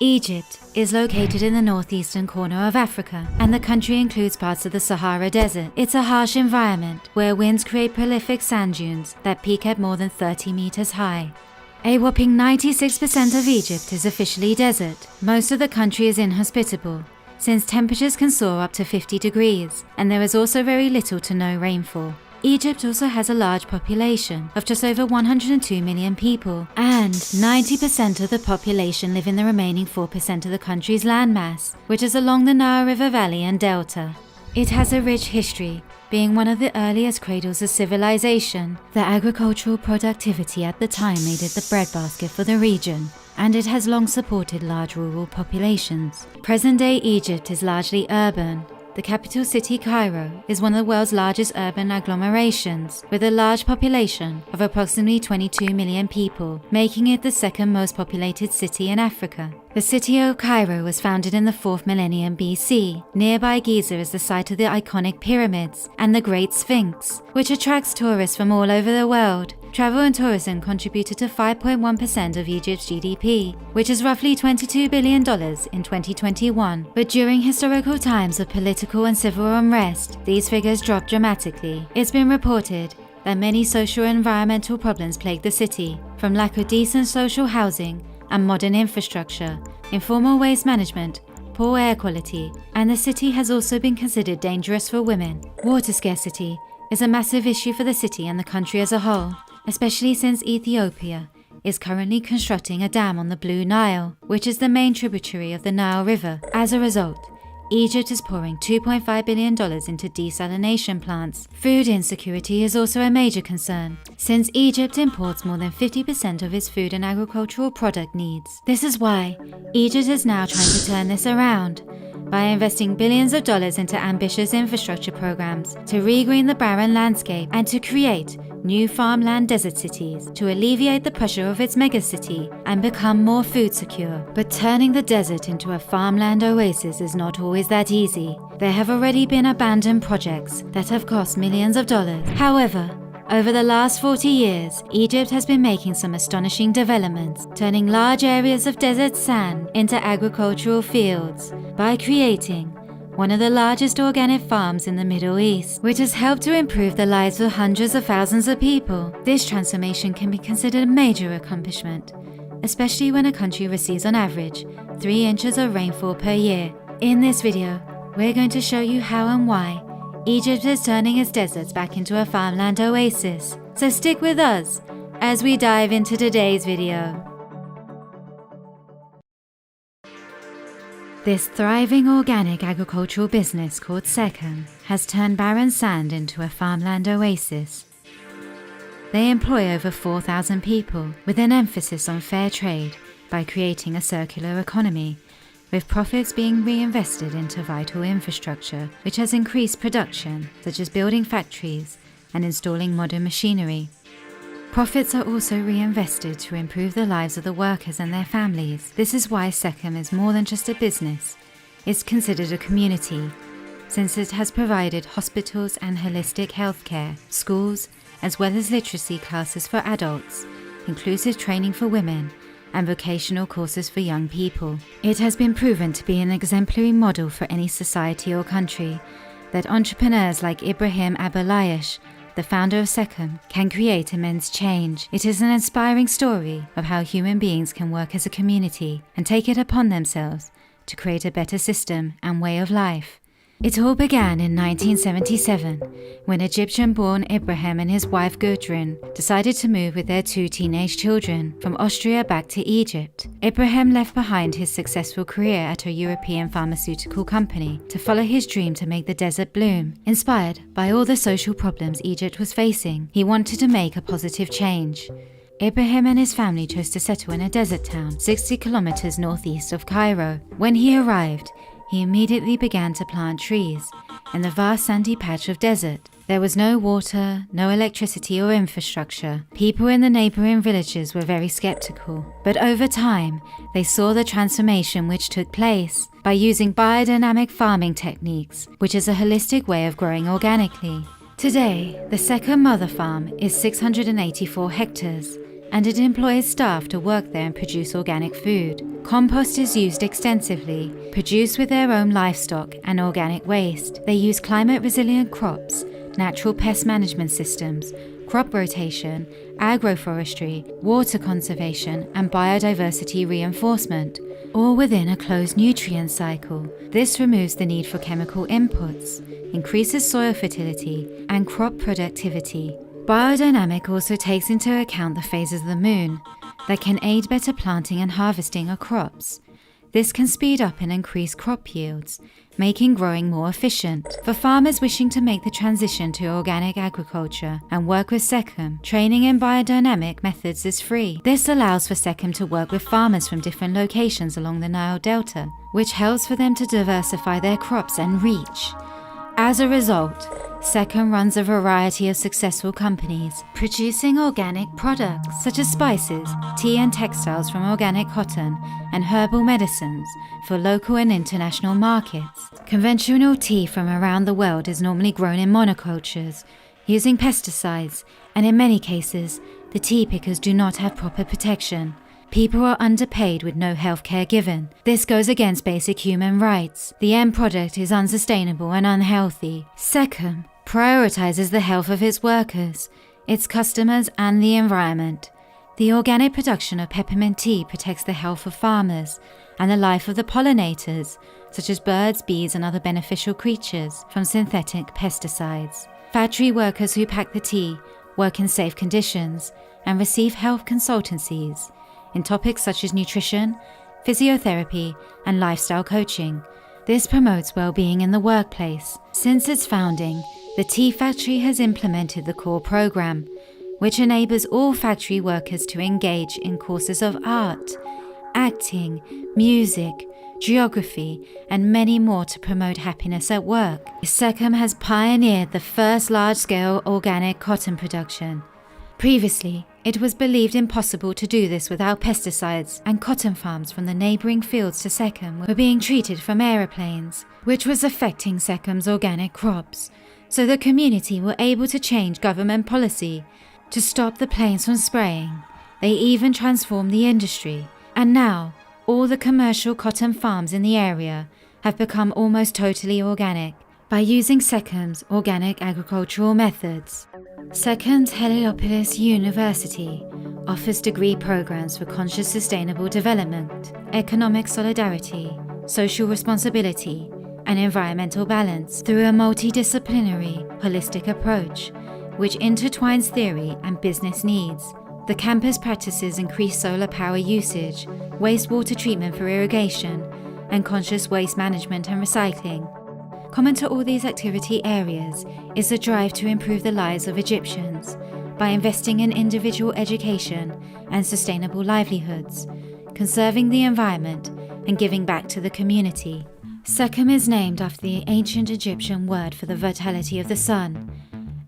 Egypt is located in the northeastern corner of Africa, and the country includes parts of the Sahara Desert. It's a harsh environment where winds create prolific sand dunes that peak at more than 30 meters high. A whopping 96% of Egypt is officially desert. Most of the country is inhospitable, since temperatures can soar up to 50 degrees, and there is also very little to no rainfall. Egypt also has a large population of just over 102 million people, and 90% of the population live in the remaining 4% of the country's landmass, which is along the Nile River Valley and Delta. It has a rich history, being one of the earliest cradles of civilization. The agricultural productivity at the time made it the breadbasket for the region, and it has long supported large rural populations. Present-day Egypt is largely urban. The capital city, Cairo, is one of the world's largest urban agglomerations, with a large population of approximately 22 million people, making it the second most populated city in Africa. The city of Cairo was founded in the 4th millennium BC. Nearby Giza is the site of the iconic pyramids and the Great Sphinx, which attracts tourists from all over the world. Travel and tourism contributed to 5.1% of Egypt's GDP, which is roughly $22 billion in 2021. But during historical times of political and civil unrest, these figures dropped dramatically. It's been reported that many social and environmental problems plague the city, from lack of decent social housing and modern infrastructure, informal waste management, poor air quality, and the city has also been considered dangerous for women. Water scarcity is a massive issue for the city and the country as a whole, especially since Ethiopia is currently constructing a dam on the Blue Nile, which is the main tributary of the Nile River. As a result, Egypt is pouring $2.5 billion into desalination plants. Food insecurity is also a major concern, since Egypt imports more than 50% of its food and agricultural product needs. This is why Egypt is now trying to turn this around by investing billions of dollars into ambitious infrastructure programs to regreen the barren landscape and to create new farmland desert cities to alleviate the pressure of its megacity and become more food secure. But turning the desert into a farmland oasis is not always that easy. There have already been abandoned projects that have cost millions of dollars. However, over the last 40 years, Egypt has been making some astonishing developments, turning large areas of desert sand into agricultural fields by creating one of the largest organic farms in the Middle East, which has helped to improve the lives of hundreds of thousands of people. This transformation can be considered a major accomplishment, especially when a country receives on average 3 inches of rainfall per year. In this video, we're going to show you how and why Egypt is turning its deserts back into a farmland oasis. So stick with us as we dive into today's video. This thriving organic agricultural business called Sechem has turned barren sand into a farmland oasis. They employ over 4,000 people with an emphasis on fair trade by creating a circular economy, with profits being reinvested into vital infrastructure, which has increased production, such as building factories and installing modern machinery. Profits are also reinvested to improve the lives of the workers and their families. This is why Sechem is more than just a business. It's considered a community, since it has provided hospitals and holistic healthcare, schools, as well as literacy classes for adults, inclusive training for women, and vocational courses for young people. It has been proven to be an exemplary model for any society or country, that entrepreneurs like Ibrahim Aboulaysh, the founder of Sechem, can create immense change. It is an inspiring story of how human beings can work as a community and take it upon themselves to create a better system and way of life. It all began in 1977, when Egyptian-born Ibrahim and his wife Gudrun decided to move with their 2 teenage children from Austria back to Egypt. Ibrahim left behind his successful career at a European pharmaceutical company to follow his dream to make the desert bloom. Inspired by all the social problems Egypt was facing, he wanted to make a positive change. Ibrahim and his family chose to settle in a desert town 60 kilometers northeast of Cairo. When he arrived, he immediately began to plant trees in the vast sandy patch of desert. There was no water, no electricity or infrastructure. People in the neighboring villages were very skeptical, but over time, they saw the transformation which took place by using biodynamic farming techniques, which is a holistic way of growing organically. Today, the Sechem Mother Farm is 684 hectares and it employs staff to work there and produce organic food. Compost is used extensively, produced with their own livestock and organic waste. They use climate-resilient crops, natural pest management systems, crop rotation, agroforestry, water conservation, and biodiversity reinforcement, all within a closed nutrient cycle. This removes the need for chemical inputs, increases soil fertility, and crop productivity. Biodynamic also takes into account the phases of the moon that can aid better planting and harvesting of crops. This can speed up and increase crop yields, making growing more efficient. For farmers wishing to make the transition to organic agriculture and work with SECAM, training in biodynamic methods is free. This allows for SECAM to work with farmers from different locations along the Nile Delta, which helps for them to diversify their crops and reach. As a result, SECAM runs a variety of successful companies, producing organic products such as spices, tea and textiles from organic cotton, and herbal medicines for local and international markets. Conventional tea from around the world is normally grown in monocultures, using pesticides, and in many cases, the tea pickers do not have proper protection. People are underpaid with no healthcare given. This goes against basic human rights. The end product is unsustainable and unhealthy. SECAM prioritizes the health of its workers, its customers, and the environment. The organic production of peppermint tea protects the health of farmers and the life of the pollinators, such as birds, bees, and other beneficial creatures, from synthetic pesticides. Factory workers who pack the tea work in safe conditions and receive health consultancies in topics such as nutrition, physiotherapy, and lifestyle coaching. This promotes well-being in the workplace. Since its founding, the tea factory has implemented the CORE program, which enables all factory workers to engage in courses of art, acting, music, geography, and many more to promote happiness at work. SECAM has pioneered the first large-scale organic cotton production. Previously, it was believed impossible to do this without pesticides, and cotton farms from the neighbouring fields to SECAM were being treated from aeroplanes, which was affecting SECAM's organic crops. So the community were able to change government policy to stop the planes from spraying. They even transformed the industry, and now all the commercial cotton farms in the area have become almost totally organic by using SECAM's organic agricultural methods. SECAM's Heliopolis University offers degree programs for conscious sustainable development, economic solidarity, social responsibility, and environmental balance through a multidisciplinary, holistic approach, which intertwines theory and business needs. The campus practices increased solar power usage, wastewater treatment for irrigation, and conscious waste management and recycling. Common to all these activity areas is the drive to improve the lives of Egyptians by investing in individual education and sustainable livelihoods, conserving the environment, and giving back to the community. SECAM is named after the ancient Egyptian word for the vitality of the sun,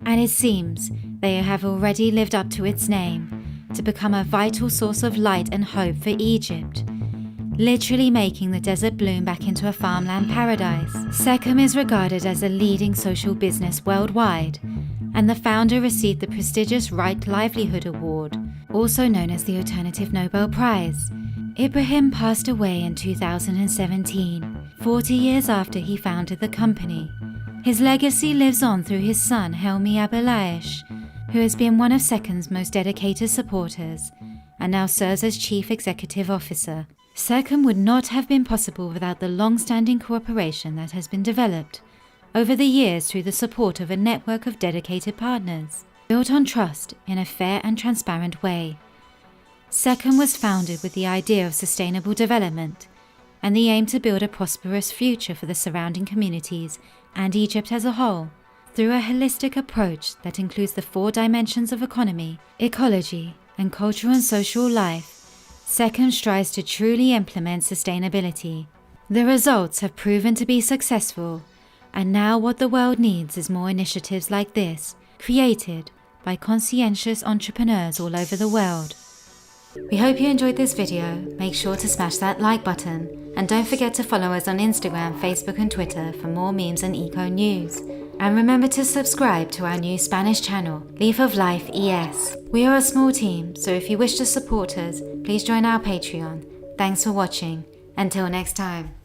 and it seems they have already lived up to its name to become a vital source of light and hope for Egypt, literally making the desert bloom back into a farmland paradise. SECAM is regarded as a leading social business worldwide, and the founder received the prestigious Right Livelihood Award, also known as the Alternative Nobel Prize. Ibrahim passed away in 2017, 40 years after he founded the company. His legacy lives on through his son Helmi Abelayesh, who has been one of SECAM's most dedicated supporters and now serves as Chief Executive Officer. SECAM would not have been possible without the long-standing cooperation that has been developed over the years through the support of a network of dedicated partners, built on trust in a fair and transparent way. SECAM was founded with the idea of sustainable development and the aim to build a prosperous future for the surrounding communities and Egypt as a whole, through a holistic approach that includes the 4 dimensions of economy, ecology, and cultural and social life. SECAM strives to truly implement sustainability. The results have proven to be successful, and now what the world needs is more initiatives like this, created by conscientious entrepreneurs all over the world. We hope you enjoyed this video. Make sure to smash that like button, and don't forget to follow us on Instagram, Facebook, and Twitter for more memes and eco news. And remember to subscribe to our new Spanish channel, Leaf of Life ES. We are a small team, so if you wish to support us, please join our Patreon. Thanks for watching. Until next time.